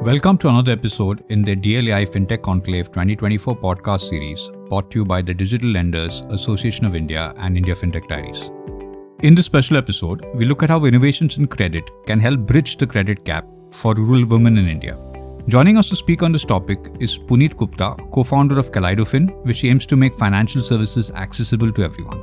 Welcome to another episode in the DLAI Fintech Conclave 2024 Podcast Series, brought to you by the Digital Lenders Association of India and India Fintech Diaries. In this special episode, we look at how innovations in credit can help bridge the credit gap for rural women in India. Joining us to speak on this topic is Puneet Gupta, co-founder of Kaleidofin, which aims to make financial services accessible to everyone.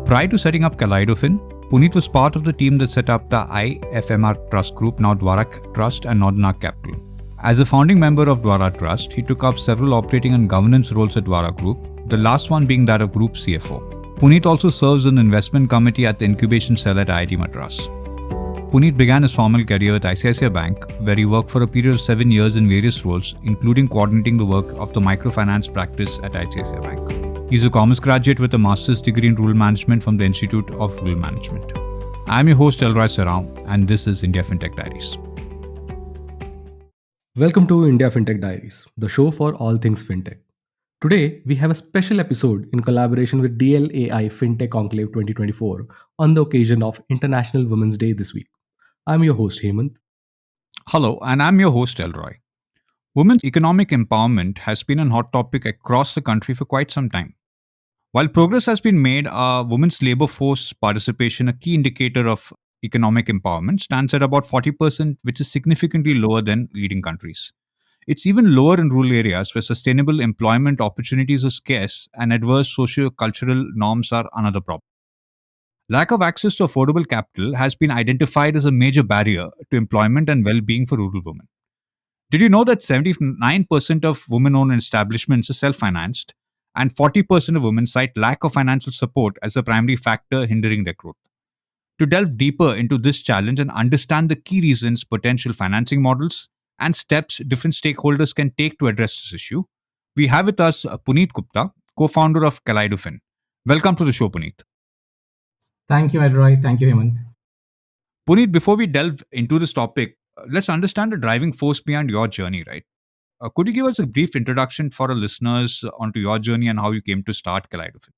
Prior to setting up Kaleidofin, Puneet was part of the team that set up the IFMR Trust Group, now DLAI Trust and Northern Arc Capital. As a founding member of DLAI Trust, he took up several operating and governance roles at DLAI Group, the last one being that of Group CFO. Puneet also serves on the investment committee at the incubation cell at IIT Madras. Puneet began his formal career at ICICI Bank, where he worked for a period of 7 years in various roles, including coordinating the work of the microfinance practice at ICICI Bank. He's a commerce graduate with a master's degree in rural management from the Institute of Rural Management. I'm your host, DLAI Sarao, and this is India Fintech Diaries. Welcome to India Fintech Diaries, the show for all things fintech. Today, we have a special episode in collaboration with DLAI Fintech Conclave 2024 on the occasion of International Women's Day this week. I'm your host, Hemant. Hello, and I'm your host, DLAI. Women's economic empowerment has been a hot topic across the country for quite some time. While progress has been made, women's labor force participation, a key indicator of economic empowerment, stands at about 40%, which is significantly lower than leading countries. It's even lower in rural areas where sustainable employment opportunities are scarce and adverse socio-cultural norms are another problem. Lack of access to affordable capital has been identified as a major barrier to employment and well-being for rural women. Did you know that 79% of women-owned establishments are self-financed, and 40% of women cite lack of financial support as a primary factor hindering their growth? To delve deeper into this challenge and understand the key reasons, potential financing models, and steps different stakeholders can take to address this issue, we have with us Puneet Gupta, co-founder of Kaleidofin. Welcome to the show, Puneet. Thank you, DLAI. Thank you, Hemant. Puneet, before we delve into this topic, let's understand the driving force behind your journey, right? Could you give us a brief introduction for our listeners onto your journey and how you came to start Kaleidofin?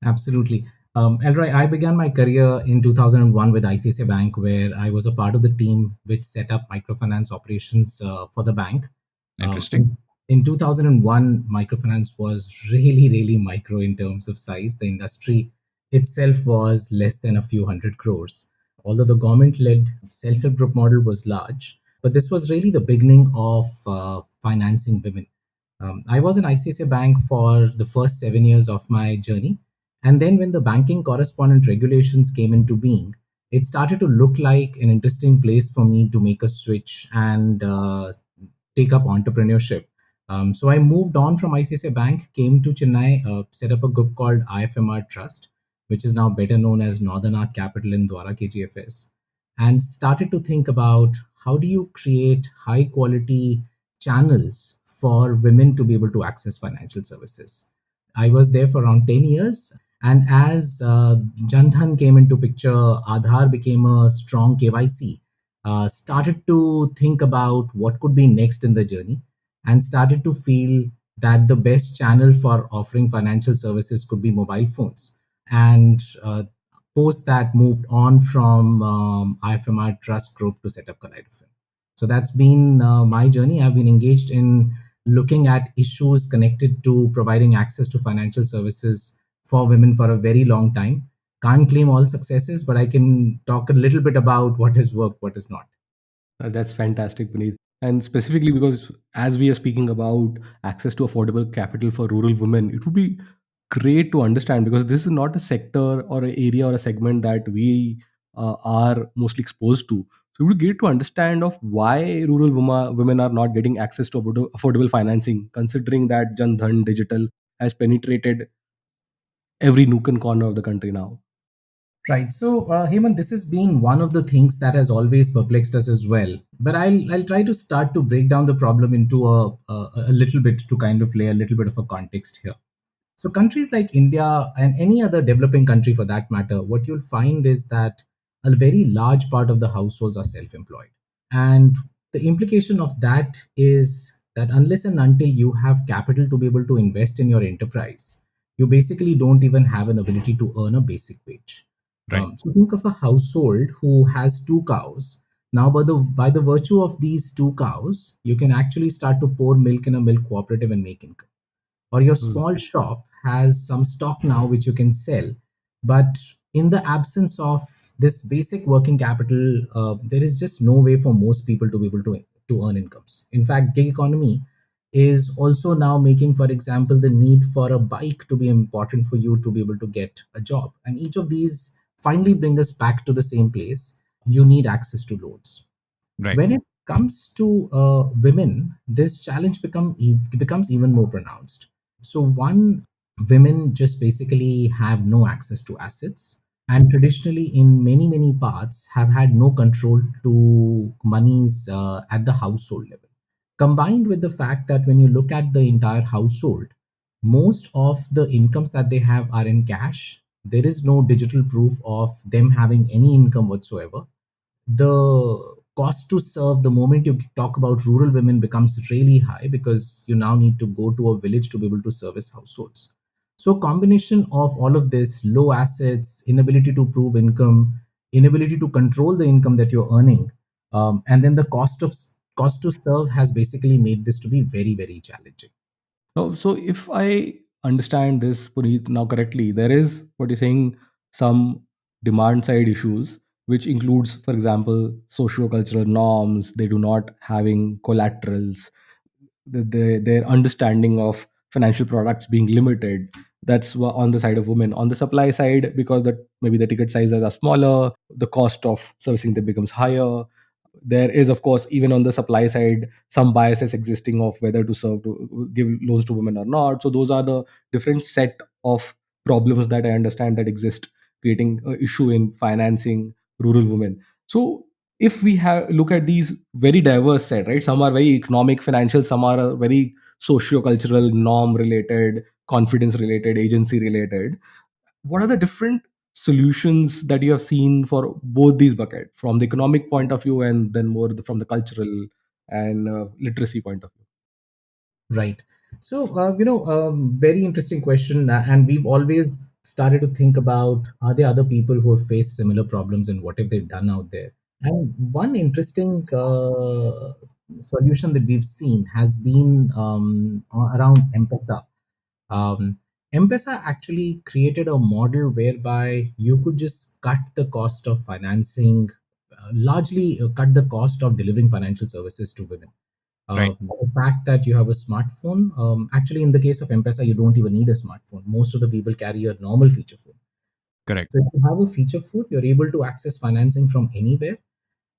Absolutely. DLAI, I began my career in 2001 with ICICI Bank, where I was a part of the team which set up microfinance operations for the bank. Interesting. In 2001, microfinance was really micro in terms of size. The industry itself was less than a few hundred crores. Although the government-led self-help group model was large, but this was really the beginning of financing women. I was in ICICI Bank for the first 7 years of my journey. And then when the banking correspondent regulations came into being, it started to look like an interesting place for me to make a switch and take up entrepreneurship. So I moved on from ICICI Bank, came to Chennai, set up a group called IFMR Trust, which is now better known as Northern Arc Capital in Dwara KGFS, and started to think about how do you create high quality channels for women to be able to access financial services. I was there for around 10 years. And as Jan Dhan came into picture, Aadhaar became a strong KYC, started to think about what could be next in the journey, and started to feel that the best channel for offering financial services could be mobile phones. And post that, moved on from IFMR Trust Group to set up Kaleidofin. So that's been my journey. I've been engaged in looking at issues connected to providing access to financial services for women for a very long time. Can't claim all successes, but I can talk a little bit about what has worked, what has not. That's fantastic, Puneet. And specifically because as we are speaking about access to affordable capital for rural women, it would be great to understand because this is not a sector or an area or a segment that we are mostly exposed to. So it would be great to understand of why rural women are not getting access to affordable financing, considering that Jan Dhan Digital has penetrated every nook and corner of the country now. Right. So, Hemant, this has been one of the things that has always perplexed us as well. But I'll try to start to break down the problem into a little bit to kind of lay a little bit of a context here. So, countries like India and any other developing country for that matter, what you'll find is that a very large part of the households are self-employed. And the implication of that is that unless and until you have capital to be able to invest in your enterprise, you basically don't even have an ability to earn a basic wage. Right. So think of a household who has 2 cows Now, by the virtue of these two cows, you can actually start to pour milk in a milk cooperative and make income. Or your Hmm. small shop has some stock now which you can sell, but in the absence of this basic working capital, there is just no way for most people to be able to earn incomes. In fact, gig economy is also now making, for example, the need for a bike to be important for you to be able to get a job, and each of these finally bring us back to the same place. You need access to loans. Right. When it comes to women, this challenge becomes even more pronounced. So, one, women just basically have no access to assets, and traditionally, in many parts, have had no control to monies at the household level. Combined with the fact that when you look at the entire household, most of the incomes that they have are in cash. There is no digital proof of them having any income whatsoever. The cost to serve, the moment you talk about rural women, becomes really high because you now need to go to a village to be able to service households. So combination of all of this, low assets, inability to prove income, inability to control the income that you're earning, and then the cost to serve has basically made this to be very challenging. No, so if I understand this, Puneet, now correctly, there is what you're saying, some demand side issues, which includes, for example, socio-cultural norms. They do not having collaterals, their understanding of financial products being limited. That's on the side of women. On the supply side, because that maybe the ticket sizes are smaller, the cost of servicing them becomes higher. There is, of course, even on the supply side, some biases existing of whether to serve to give loans to women or not. So those are the different set of problems that I understand that exist, creating a issue in financing rural women. So if we have look at these very diverse set, right, some are very economic financial, some are very socio-cultural, norm related, confidence related, agency related. What are the different solutions that you have seen for both these buckets, from the economic point of view and then more from the cultural and literacy point of view? Right. So, very interesting question. And we've always started to think about, are there other people who have faced similar problems and what have they done out there? And one interesting solution that we've seen has been around M-Pesa. Um, M-Pesa actually created a model whereby you could just cut the cost of financing, largely cut the cost of delivering financial services to women. Right. The fact that you have a smartphone, actually, in the case of M-Pesa, you don't even need a smartphone. Most of the people carry a normal feature phone. Correct. So if you have a feature phone, you're able to access financing from anywhere.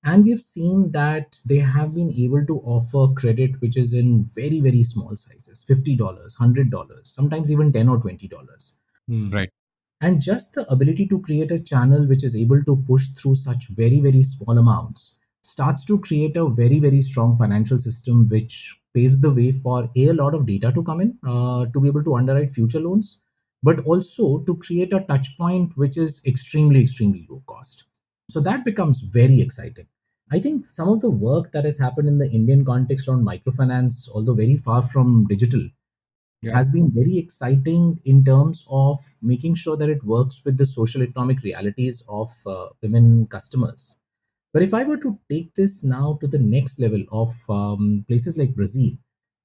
And we've seen that they have been able to offer credit which is in very small sizes, $50, $100, sometimes even $10 or $20. Hmm. Right. And just the ability to create a channel which is able to push through such very small amounts starts to create a very strong financial system which paves the way for a lot of data to come in, to be able to underwrite future loans, but also to create a touch point which is extremely low cost. So that becomes very exciting. I think some of the work that has happened in the Indian context around microfinance, although very far from digital, Yeah. has been very exciting in terms of making sure that it works with the social economic realities of women customers. But if I were to take this now to the next level of places like Brazil,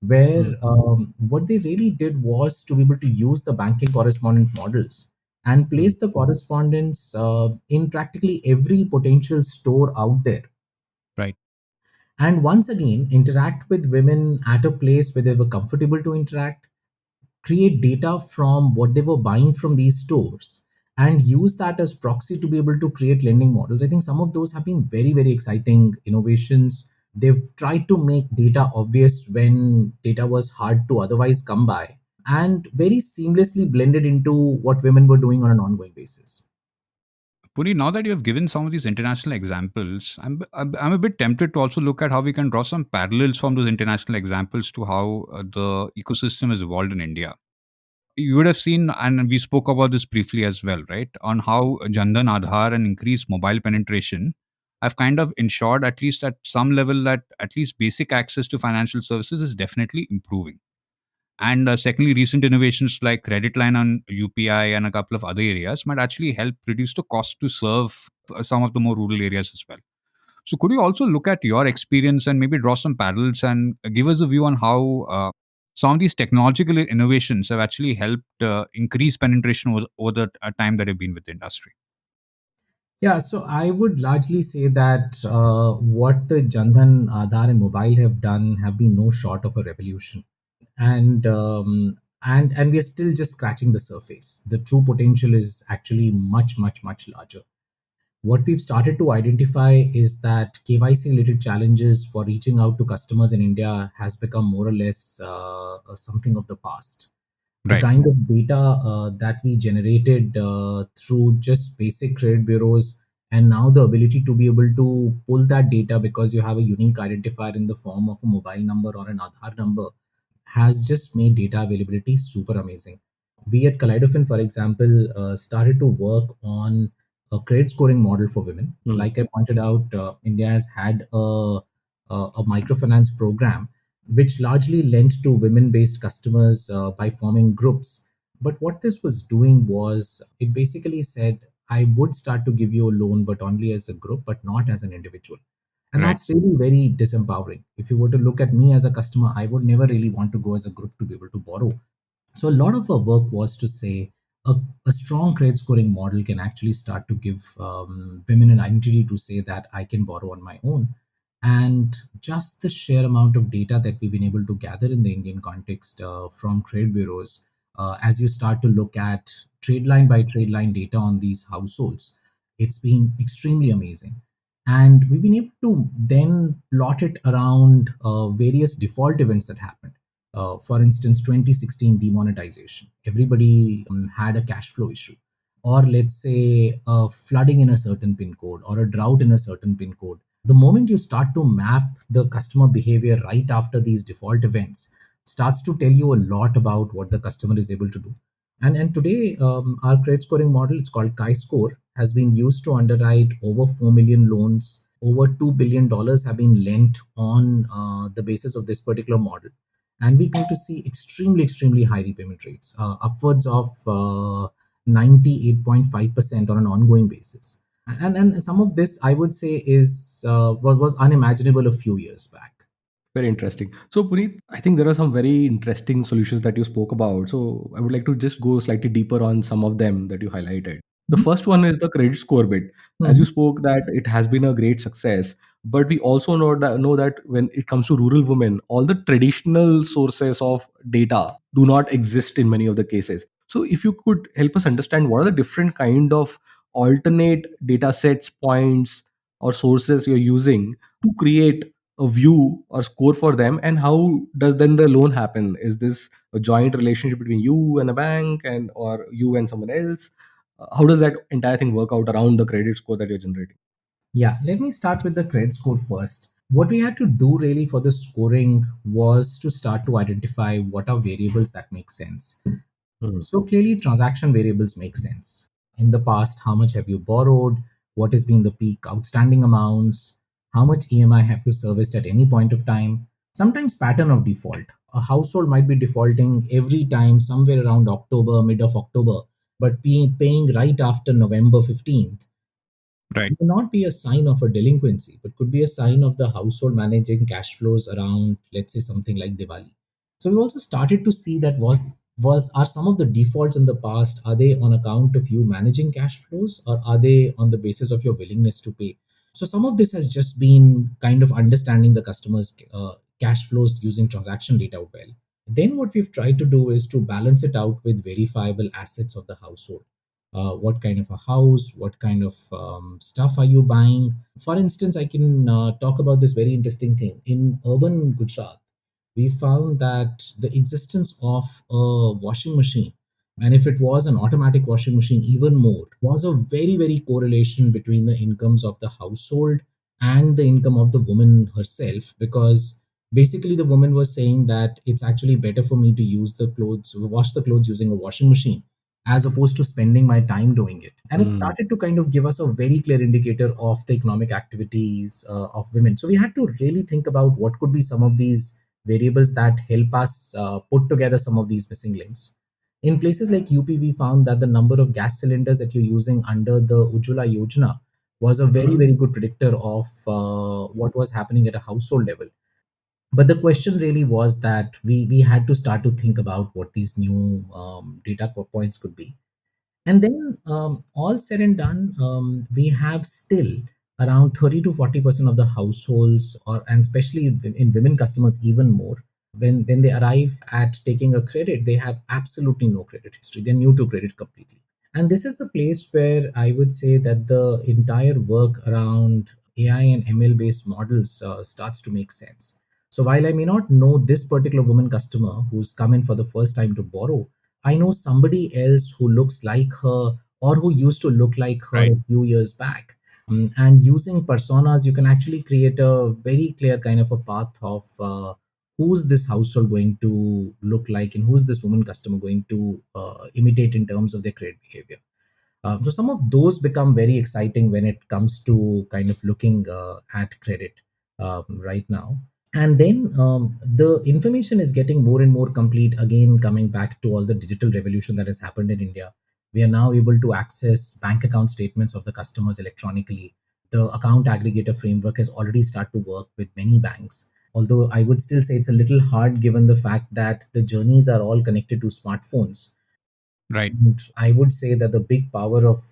where Hmm. what they really did was to be able to use the banking correspondent models and Hmm. place the correspondents in practically every potential store out there. Right. And once again, interact with women at a place where they were comfortable to interact, create data from what they were buying from these stores, and use that as proxy to be able to create lending models. I think some of those have been very exciting innovations. They've tried to make data obvious when data was hard to otherwise come by, and very seamlessly blended into what women were doing on an ongoing basis. Puri, now that you have given some of these international examples, I'm a bit tempted to also look at how we can draw some parallels from those international examples to how the ecosystem has evolved in India. You would have seen, and we spoke about this briefly as well, right, on how Jandan Aadhaar and increased mobile penetration have kind of ensured, at least at some level, that at least basic access to financial services is definitely improving. And secondly, recent innovations like credit line on UPI and a couple of other areas might actually help reduce the cost to serve some of the more rural areas as well. So could you also look at your experience and maybe draw some parallels and give us a view on how some of these technological innovations have actually helped increase penetration over the time that you've been with the industry? Yeah, so I would largely say that what the Jandhan, Aadhaar, and mobile have done have been no short of a revolution, and and we are still just scratching the surface. The true potential is actually much larger. What we've started to identify is that KYC related challenges for reaching out to customers in India has become more or less something of the past. The Right. kind of data that we generated through just basic credit bureaus, and now the ability to be able to pull that data because you have a unique identifier in the form of a mobile number or an Aadhaar number, has just made data availability super amazing. We at Kaleidofin, for example, started to work on a credit scoring model for women. Mm. Like I pointed out, India has had a microfinance program which largely lent to women based customers by forming groups. But what this was doing was it basically said, I would start to give you a loan, but only as a group, but not as an individual. And Right. that's really very disempowering. If you were to look at me as a customer, I would never really want to go as a group to be able to borrow. So a lot of our work was to say a strong credit scoring model can actually start to give women an identity to say that I can borrow on my own. And just the sheer amount of data that we've been able to gather in the Indian context from trade bureaus, as you start to look at trade line by trade line data on these households, it's been extremely amazing. And we've been able to then plot it around various default events that happened. For instance, 2016 demonetization. Everybody had a cash flow issue. Or let's say flooding in a certain pin code or a drought in a certain pin code. The moment you start to map the customer behavior right after these default events, starts to tell you a lot about what the customer is able to do. And today, our credit scoring model, it's called Chi-Score, has been used to underwrite over 4 million loans. Over $2 billion have been lent on the basis of this particular model. And we going to see extremely high repayment rates, upwards of 98.5% on an ongoing basis. And some of this, I would say, was unimaginable a few years back. Very interesting. So, Puneet, I think there are some very interesting solutions that you spoke about. So, I would like to just go slightly deeper on some of them that you highlighted. The Mhm. first one is the credit score bit. As you Mhm. spoke, that it has been a great success, but we also know that when it comes to rural women, all the traditional sources of data do not exist in many of the cases. So, if you could help us understand what are the different kind of alternate data sets, points, or sources you're using to create a view or score for them, and how does then the loan happen? Is this a joint relationship between you and a bank, and or you and someone else? How does that entire thing work out around the credit score that you're generating? Yeah, let me start with the credit score first. What we had to do really for the scoring was to start to identify what are variables that make sense. Hmm. So clearly, transaction variables make sense. In the past, how much have you borrowed? What has been the peak outstanding amounts? How much EMI have you serviced at any point of time? Sometimes pattern of default. A household might be defaulting every time somewhere around October, mid of October, but paying right after November 15th Right. may not be a sign of a delinquency, but could be a sign of the household managing cash flows around, let's say, something like Diwali. So we also started to see that was are some of the defaults in the past, are they on account of you managing cash flows, or are they on the basis of your willingness to pay? So some of this has just been kind of understanding the customer's cash flows using transaction data well. Then what we've tried to do is to balance it out with verifiable assets of the household. What kind of a house, what kind of stuff are you buying? For instance, I can talk about this very interesting thing. In urban Gujarat, we found that the existence of a washing machine, and if it was an automatic washing machine, even more, was a very correlation between the incomes of the household and the income of the woman herself, because basically the woman was saying that it's actually better for me to wash the clothes using a washing machine as opposed to spending my time doing it. And it Hmm. started to kind of give us a very clear indicator of the economic activities of women. So we had to really think about what could be some of these variables that help us put together some of these missing links. In places like UP, we found that the number of gas cylinders that you're using under the Ujjwala Yojana was a very, Mhm. very good predictor of what was happening at a household level. But the question really was that we had to start to think about what these new data points could be. And then, all said and done, we have still around 30 to 40% of the households, or and especially in women customers, even more. When they arrive at taking a credit, they have absolutely no credit history. They're new to credit completely. And this is the place where I would say that the entire work around AI and ML based models starts to make sense. So while I may not know this particular woman customer who's come in for the first time to borrow, I know somebody else who looks like her or who used to look like her Right. a few years back. And using personas, you can actually create a very clear kind of a path of who's this household going to look like and who's this woman customer going to imitate in terms of their credit behavior. So some of those become very exciting when it comes to kind of looking at credit right now. And then the information is getting more and more complete. Again, coming back to all the digital revolution that has happened in India, we are now able to access bank account statements of the customers electronically. The account aggregator framework has already started to work with many banks, although I would still say it's a little hard given the fact that the journeys are all connected to smartphones. Right. And I would say that the big power of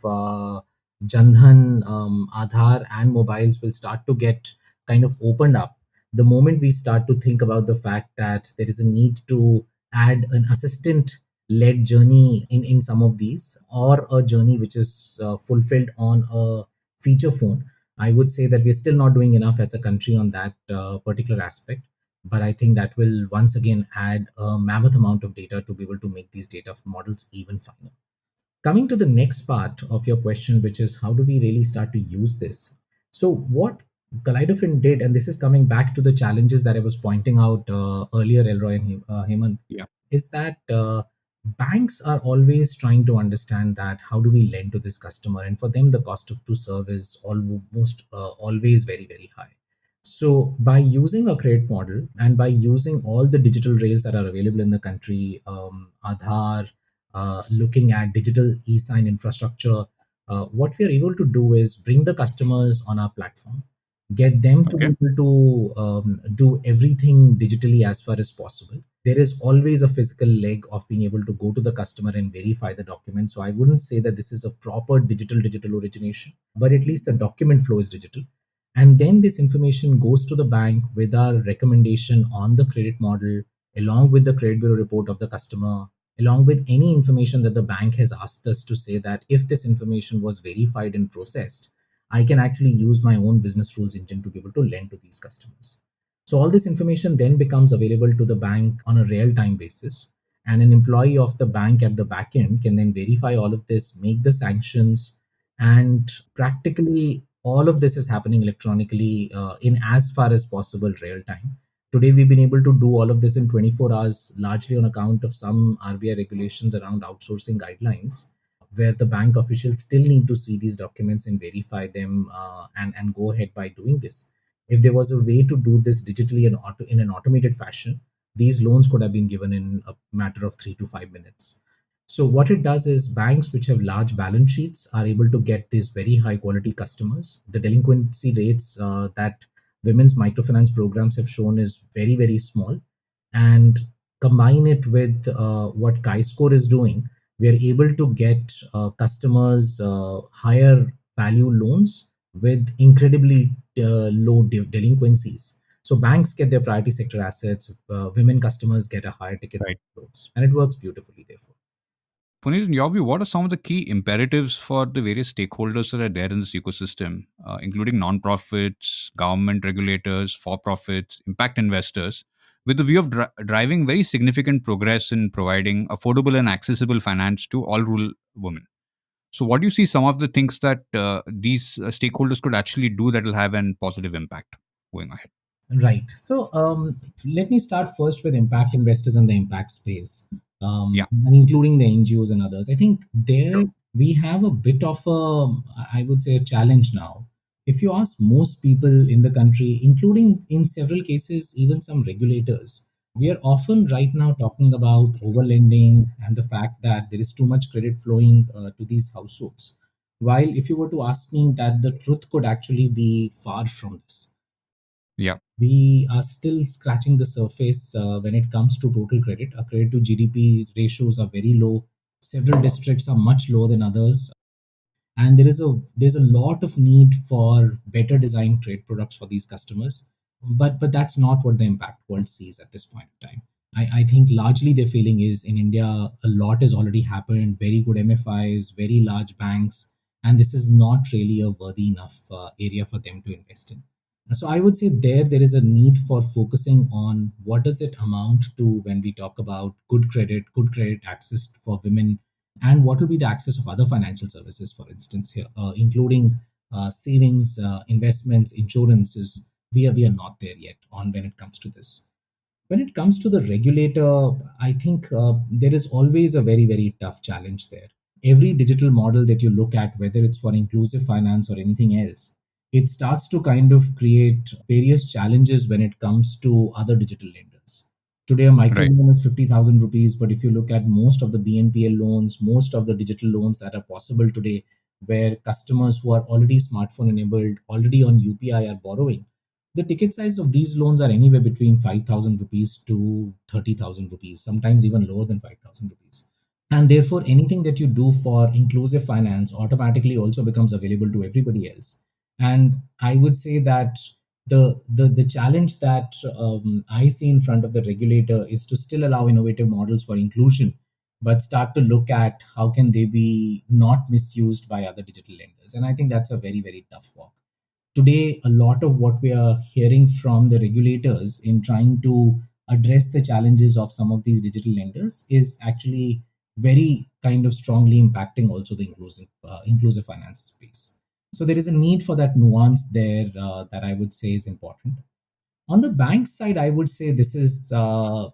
Jandhan, Aadhaar, and mobiles will start to get kind of opened up the moment we start to think about the fact that there is a need to add an assistant led journey in some of these, or a journey which is fulfilled on a feature phone. I would say that we're still not doing enough as a country on that particular aspect, but I think that will once again add a mammoth amount of data to be able to make these data models even finer. Coming to the next part of your question, which is how do we really start to use this? So, what Kaleidofin did, and this is coming back to the challenges that I was pointing out earlier, Elroy and Hemant, Yeah. is that banks are always trying to understand that how do we lend to this customer, and for them, the cost of to serve is almost always very, very high. So, by using a credit model and by using all the digital rails that are available in the country, Aadhaar, looking at digital e-sign infrastructure, what we are able to do is bring the customers on our platform, get them to be Okay. able to do everything digitally as far as possible. There is always a physical leg of being able to go to the customer and verify the document. So I wouldn't say that this is a proper digital origination, but at least the document flow is digital. And then this information goes to the bank with our recommendation on the credit model, along with the credit bureau report of the customer, along with any information that the bank has asked us to say that if this information was verified and processed, I can actually use my own business rules engine to be able to lend to these customers. So all this information then becomes available to the bank on a real time basis. And an employee of the bank at the back end can then verify all of this, make the sanctions, and practically all of this is happening electronically in as far as possible real time. Today, we've been able to do all of this in 24 hours, largely on account of some RBI regulations around outsourcing guidelines, where the bank officials still need to see these documents and verify them and go ahead by doing this. If there was a way to do this digitally and in an automated fashion, these loans could have been given in a matter of 3 to 5 minutes. So what it does is banks which have large balance sheets are able to get these very high quality customers. The delinquency rates that women's microfinance programs have shown is very, very small. And combine it with what Chi-Score is doing, we are able to get customers higher value loans with incredibly low delinquencies. So banks get their priority sector assets, women customers get a higher ticket Right. loans, and it works beautifully. Therefore, Puneet, in your view, what are some of the key imperatives for the various stakeholders that are there in this ecosystem, including nonprofits, government regulators, for profits, impact investors, with the view of driving very significant progress in providing affordable and accessible finance to all rural women? So, what do you see some of the things that these stakeholders could actually do that will have an positive impact going ahead? right. So let me start first with impact investors and the impact space, Yeah. and including the NGOs and others. I think Sure. there we have a bit of a, I would say, a challenge now. If you ask most people in the country, including in several cases, even some regulators, we are often right now talking about overlending and the fact that there is too much credit flowing to these households. While if you were to ask me, that the truth could actually be far from this. Yeah. We are still scratching the surface when it comes to total credit. Our credit to GDP ratios are very low. Several districts are much lower than others, and there's a lot of need for better designed trade products for these customers. But that's not what the impact world sees at this point in time. I think largely their feeling is, in India a lot has already happened, very good MFIs, very large banks, and this is not really a worthy enough area for them to invest in. So I would say there is a need for focusing on what does it amount to when we talk about good credit access for women, and what will be the access of other financial services, for instance, here, including savings, investments, insurances. We are not there yet on when it comes to this. When it comes to the regulator, I think there is always a very, very tough challenge there. Every digital model that you look at, whether it's for inclusive finance or anything else, it starts to kind of create various challenges when it comes to other digital lenders. Today, a micro Right. loan is 50,000 rupees, but if you look at most of the BNPL loans, most of the digital loans that are possible today, where customers who are already smartphone enabled, already on UPI are borrowing, the ticket size of these loans are anywhere between 5,000 rupees to 30,000 rupees, sometimes even lower than 5,000 rupees. And therefore, anything that you do for inclusive finance automatically also becomes available to everybody else. And I would say that the challenge that I see in front of the regulator is to still allow innovative models for inclusion, but start to look at how can they be not misused by other digital lenders. And I think that's a very, very tough walk. Today, a lot of what we are hearing from the regulators in trying to address the challenges of some of these digital lenders is actually very kind of strongly impacting also the inclusive finance space. So there is a need for that nuance there that I would say is important. On the bank side, I would say this is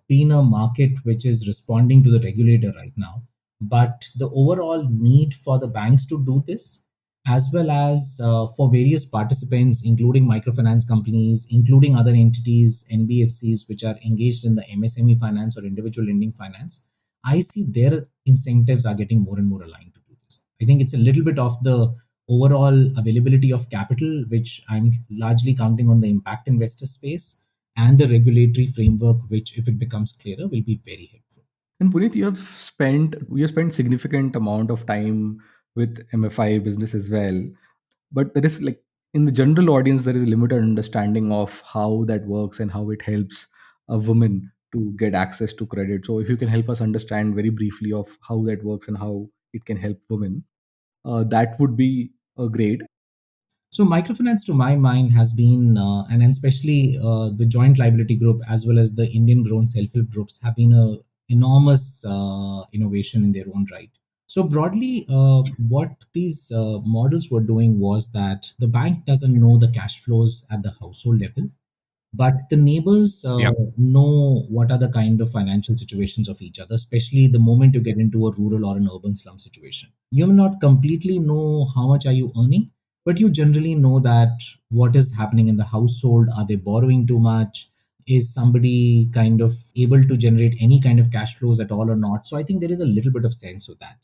been a market which is responding to the regulator right now. But the overall need for the banks to do this, as well as for various participants, including microfinance companies, including other entities, NBFCs, which are engaged in the MSME finance or individual lending finance, I see their incentives are getting more and more aligned to do this. I think it's a little bit of the overall availability of capital, which I'm largely counting on the impact investor space, and the regulatory framework, which, if it becomes clearer, will be very helpful. And Puneet, you have spent significant amount of time with MFI business as well. But there is like in the general audience, there is limited understanding of how that works and how it helps a woman to get access to credit. So if you can help us understand very briefly of how that works and how it can help women, that would be great. So microfinance, to my mind, has been, and especially the joint liability group as well as the Indian grown self-help groups have been a enormous innovation in their own right. So broadly, what these models were doing was that the bank doesn't know the cash flows at the household level, but the neighbors Yeah. know what are the kind of financial situations of each other, especially the moment you get into a rural or an urban slum situation. You may not completely know how much are you earning, but you generally know that what is happening in the household. Are they borrowing too much? Is somebody kind of able to generate any kind of cash flows at all or not? So I think there is a little bit of sense of that.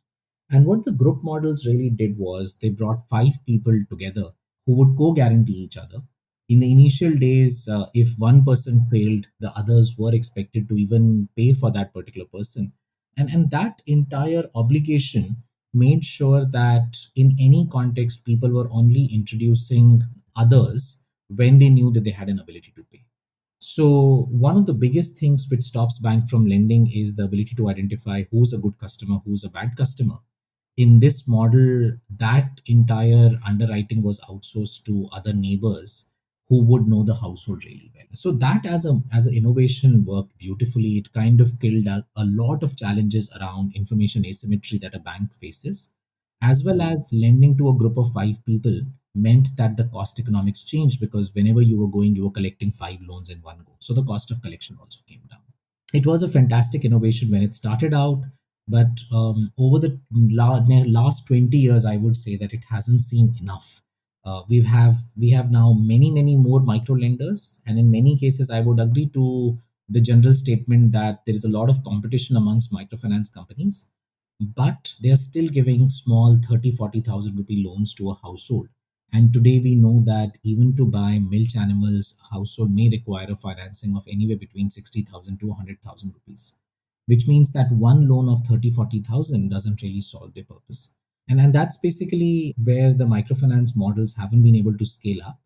And what the group models really did was they brought five people together who would co guarantee each other. In the initial days, if one person failed, the others were expected to even pay for that particular person. And that entire obligation made sure that in any context, people were only introducing others when they knew that they had an ability to pay. So one of the biggest things which stops bank from lending is the ability to identify who's a good customer, who's a bad customer. In this model, that entire underwriting was outsourced to other neighbors who would know the household really well. So that as an innovation worked beautifully. It kind of killed a lot of challenges around information asymmetry that a bank faces, as well as lending to a group of five people meant that the cost economics changed, because whenever you were going, you were collecting five loans in one go. So the cost of collection also came down. It was a fantastic innovation when it started out, but over the last 20 years, I would say that it hasn't seen enough. We have now many more micro lenders, and in many cases, I would agree to the general statement that there is a lot of competition amongst microfinance companies. but they are still giving small 30,000-40,000 rupee loans to a household. And today we know that even to buy milch animals, a household may require a financing of anywhere between 60,000 to 100,000 rupees, which means that one loan of 30,000-40,000 doesn't really solve their purpose. And that's basically where the microfinance models haven't been able to scale up.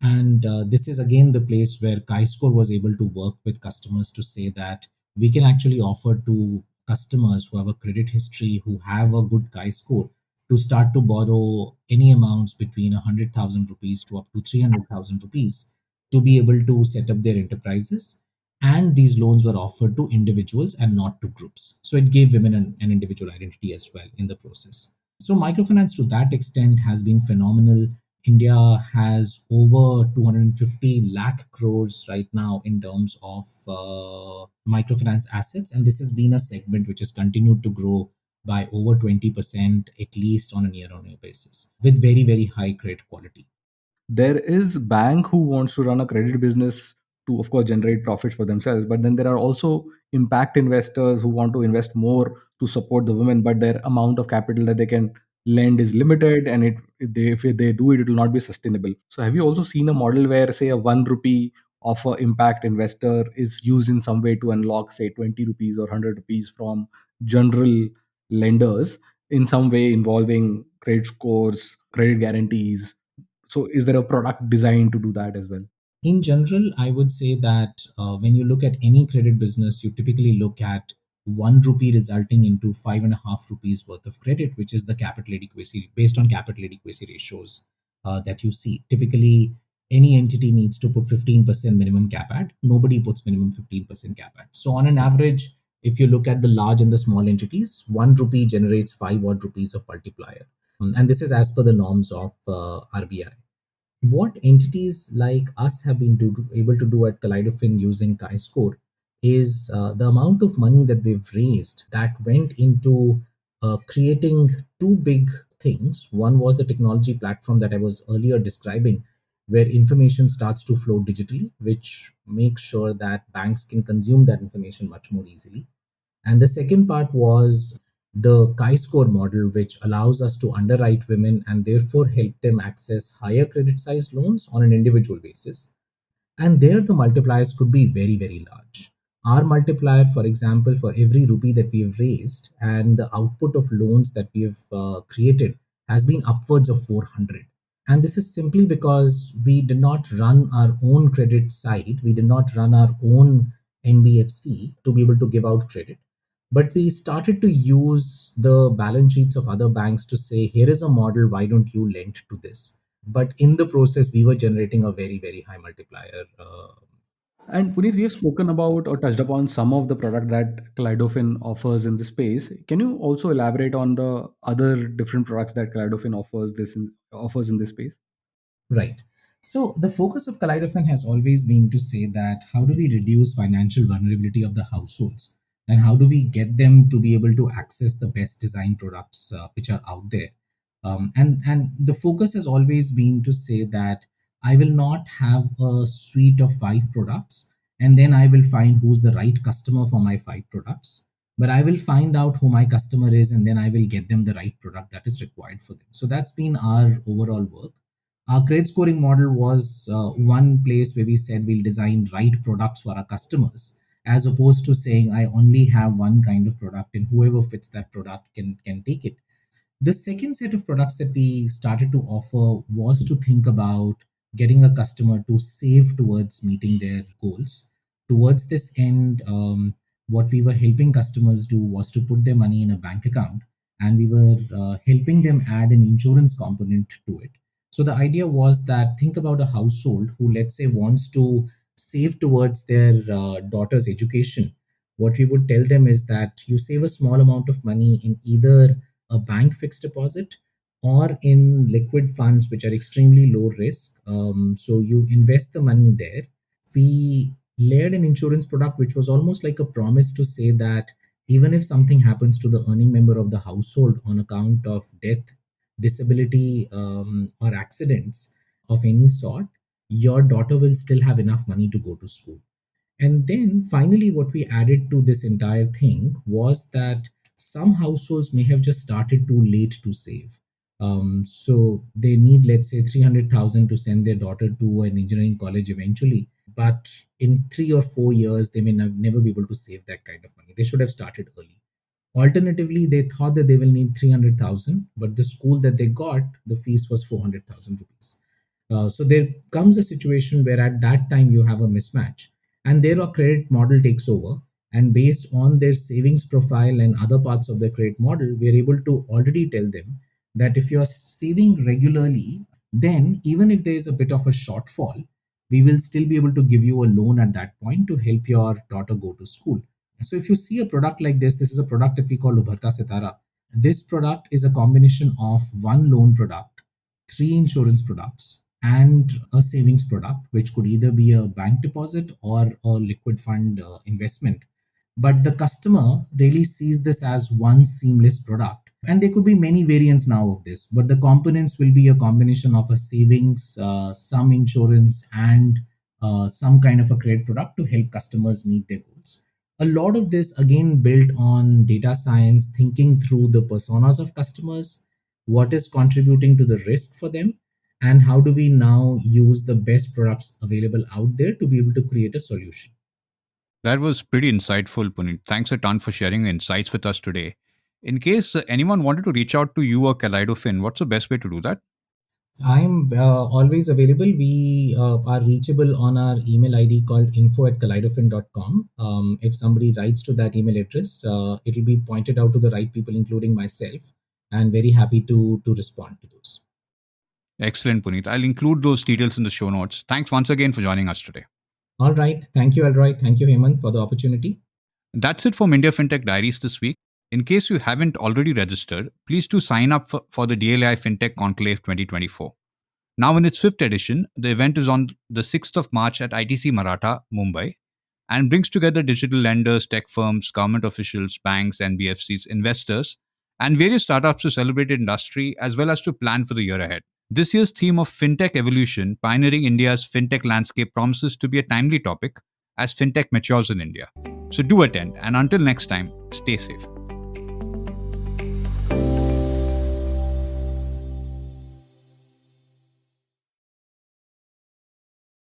And this is again the place where Chi-Score was able to work with customers to say that we can actually offer to customers who have a credit history, who have a good Chi-Score, to start to borrow any amounts between 100,000 rupees to up to 300,000 rupees to be able to set up their enterprises. And these loans were offered to individuals and not to groups. So it gave women an individual identity as well in the process. So microfinance to that extent has been phenomenal. India has over 250 lakh crores right now in terms of microfinance assets. And this has been a segment which has continued to grow by over 20% at least on a year on year basis with very, very high credit quality. There is bank who wants to run a credit business to of course generate profits for themselves, but then there are also impact investors who want to invest more to support the women, but their amount of capital that they can lend is limited, and if they do it, it will not be sustainable. So have you also seen a model where say a 1 rupee of a impact investor is used in some way to unlock say 20 rupees or 100 rupees from general lenders in some way involving credit scores, credit guarantees? So is there a product designed to do that as well? In general, I would say that when you look at any credit business, you typically look at 1 rupee resulting into 5.5 rupees worth of credit, which is the capital adequacy based on capital adequacy ratios that you see. Typically, any entity needs to put 15% minimum cap at. Nobody puts minimum 15% cap at. So, on an average, if you look at the large and the small entities, 1 rupee generates 5 odd rupees of multiplier. And this is as per the norms of RBI. What entities like us have been able to do at Kaleidofin using Chi-Score is the amount of money that we've raised that went into creating two big things. One was the technology platform that I was earlier describing, where information starts to flow digitally, which makes sure that banks can consume that information much more easily. And the second part was the Chi-Score model, which allows us to underwrite women and therefore help them access higher credit size loans on an individual basis. And there the multipliers could be very, very large. Our multiplier, for example, for every rupee that we have raised and the output of loans that we have created has been upwards of 400. And this is simply because we did not run our own credit side, we did not run our own NBFC to be able to give out credit. But we started to use the balance sheets of other banks to say, here is a model, why don't you lend to this? But in the process, we were generating a very, very high multiplier. And Puneet, we have spoken about or touched upon some of the product that Kaleidofin offers in this space. Can you also elaborate on the other different products that Kaleidofin offers in this space? Right. So the focus of Kaleidofin has always been to say that how do we reduce financial vulnerability of the households, and how do we get them to be able to access the best design products which are out there. And the focus has always been to say that I will not have a suite of five products and then I will find who's the right customer for my five products. But I will find out who my customer is and then I will get them the right product that is required for them. So that's been our overall work. Our credit scoring model was one place where we said we'll design right products for our customers, as opposed to saying I only have one kind of product and whoever fits that product can take it. The second set of products that we started to offer was to think about getting a customer to save towards meeting their goals. Towards this end, what we were helping customers do was to put their money in a bank account, and we were helping them add an insurance component to it. So the idea was that think about a household who, let's say, wants to save towards their daughter's education. What we would tell them is that you save a small amount of money in either a bank fixed deposit or in liquid funds, which are extremely low risk. So you invest the money there. We layered an insurance product, which was almost like a promise to say that even if something happens to the earning member of the household on account of death, disability, or accidents of any sort, your daughter will still have enough money to go to school. And then finally, what we added to this entire thing was that some households may have just started too late to save. So they need, let's say, 300,000 to send their daughter to an engineering college eventually. But in 3 or 4 years, they may never be able to save that kind of money. They should have started early. Alternatively, they thought that they will need 300,000, but the school that they got, the fees was 400,000 rupees. So there comes a situation where at that time you have a mismatch, and their credit model takes over. And based on their savings profile and other parts of their credit model, we are able to already tell them that if you are saving regularly, then even if there is a bit of a shortfall, we will still be able to give you a loan at that point to help your daughter go to school. So if you see a product like this is a product that we call Ubharta Sitara. This product is a combination of one loan product, three insurance products, and a savings product, which could either be a bank deposit or a liquid fund investment. But the customer really sees this as one seamless product. And there could be many variants now of this, but the components will be a combination of a savings, some insurance, and some kind of a credit product to help customers meet their goals. A lot of this again built on data science, thinking through the personas of customers, what is contributing to the risk for them, and how do we now use the best products available out there to be able to create a solution. That was pretty insightful, Puneet. Thanks a ton for sharing your insights with us today. In case anyone wanted to reach out to you or Kaleidofin, what's the best way to do that? I'm always available. We are reachable on our email ID called info@kaleidofin.com. If somebody writes to that email address, it'll be pointed out to the right people, including myself, and very happy to respond to those. Excellent, Puneet. I'll include those details in the show notes. Thanks once again for joining us today. All right. Thank you, Elroy. Thank you, Hemant, for the opportunity. That's it from India Fintech Diaries this week. In case you haven't already registered, please do sign up for the DLAI Fintech Conclave 2024. Now in its fifth edition, the event is on the 6th of March at ITC Maratha, Mumbai, and brings together digital lenders, tech firms, government officials, banks, NBFCs, investors, and various startups to celebrate the industry as well as to plan for the year ahead. This year's theme of fintech evolution, pioneering India's fintech landscape, promises to be a timely topic as fintech matures in India. So do attend, and until next time, stay safe.